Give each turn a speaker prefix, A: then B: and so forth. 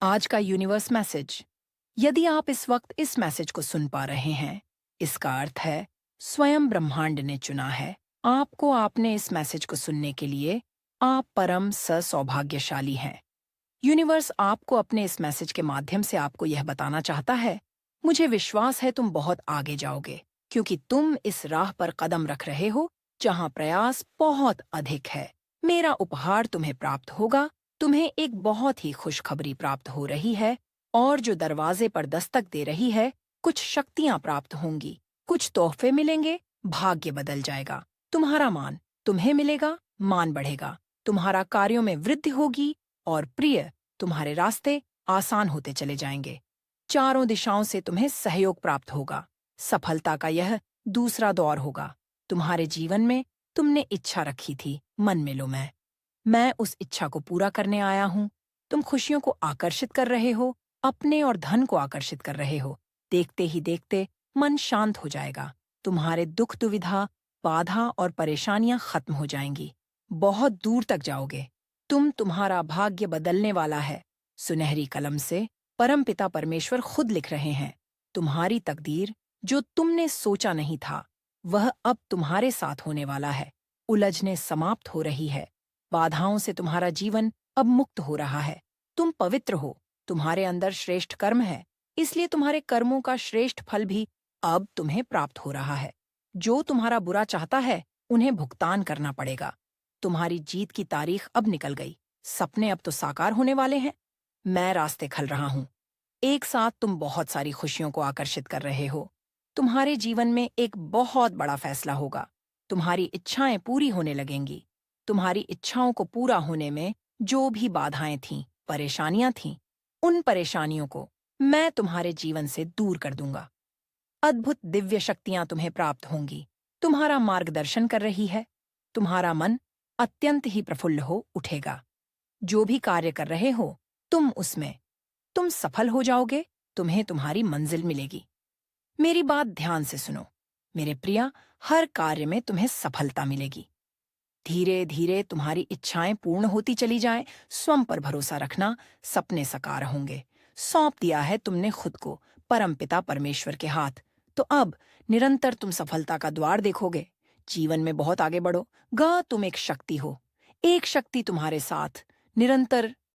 A: आज का universe message. यदि आप इस वक्त इस मैसेज को सुन पा रहे हैं, इसका अर्थ है स्वयं ब्रह्मांड ने चुना है आपको। आपने इस मैसेज को सुनने के लिए आप परम सौभाग्यशाली हैं। यूनिवर्स आपको अपने इस मैसेज के माध्यम से आपको यह बताना चाहता है, मुझे विश्वास है तुम बहुत आगे जाओगे, क्योंकि तुम इस राह पर कदम रख रहे हो जहां प्रयास बहुत अधिक है। मेरा उपहार तुम्हें प्राप्त होगा। तुम्हें एक बहुत ही खुशखबरी प्राप्त हो रही है, और जो दरवाजे पर दस्तक दे रही है, कुछ शक्तियां प्राप्त होंगी, कुछ तोहफे मिलेंगे, भाग्य बदल जाएगा। तुम्हारा मान तुम्हें मिलेगा, मान बढ़ेगा, तुम्हारा कार्यों में वृद्धि होगी, और प्रिय तुम्हारे रास्ते आसान होते चले जाएंगे। चारों दिशाओं से तुम्हें सहयोग प्राप्त होगा। सफलता का यह दूसरा दौर होगा। तुम्हारे जीवन में तुमने इच्छा रखी थी, मन में लो मैं उस इच्छा को पूरा करने आया हूँ। तुम खुशियों को आकर्षित कर रहे हो, अपने और धन को आकर्षित कर रहे हो। देखते ही देखते मन शांत हो जाएगा। तुम्हारे दुख दुविधा, बाधा और परेशानियां खत्म हो जाएंगी। बहुत दूर तक जाओगे। तुम्हारा भाग्य बदलने वाला है। सुनहरी कलम से परमपिता परमेश्वर खुद लिख रहे हैं। तुम्हारी तकदीर, जो तुमने सोचा नहीं था, वह अब तुम्हारे साथ होने वाला है। उलझने समाप्त हो रही है। बाधाओं से तुम्हारा जीवन अब मुक्त हो रहा है। तुम पवित्र हो, तुम्हारे अंदर श्रेष्ठ कर्म है, इसलिए तुम्हारे कर्मों का श्रेष्ठ फल भी अब तुम्हें प्राप्त हो रहा है। जो तुम्हारा बुरा चाहता है, उन्हें भुगतान करना पड़ेगा। तुम्हारी जीत की तारीख अब निकल गई। सपने अब तो साकार होने वाले हैं। मैं रास्ते खल रहा हूँ। एक साथ तुम बहुत सारी खुशियों को आकर्षित कर रहे हो। तुम्हारे जीवन में एक बहुत बड़ा फैसला होगा। तुम्हारी इच्छाएं पूरी होने लगेंगी। तुम्हारी इच्छाओं को पूरा होने में जो भी बाधाएं थीं, परेशानियां थीं, उन परेशानियों को मैं तुम्हारे जीवन से दूर कर दूंगा। अद्भुत दिव्य शक्तियां तुम्हें प्राप्त होंगी। तुम्हारा मार्गदर्शन कर रही है। तुम्हारा मन अत्यंत ही प्रफुल्ल हो उठेगा। जो भी कार्य कर रहे हो, तुम सफल हो जाओगे। तुम्हें तुम्हारी मंजिल मिलेगी। मेरी बात ध्यान से सुनो मेरे प्रिया। हर कार्य में तुम्हें सफलता मिलेगी। धीरे धीरे तुम्हारी इच्छाएं पूर्ण होती चली जाएं। स्वयं पर भरोसा रखना, सपने साकार होंगे। सौंप दिया है तुमने खुद को परमपिता परमेश्वर के हाथ। तो अब निरंतर तुम सफलता का द्वार देखोगे। जीवन में बहुत आगे बढ़ो। तुम एक शक्ति हो। एक शक्ति तुम्हारे साथ निरंतर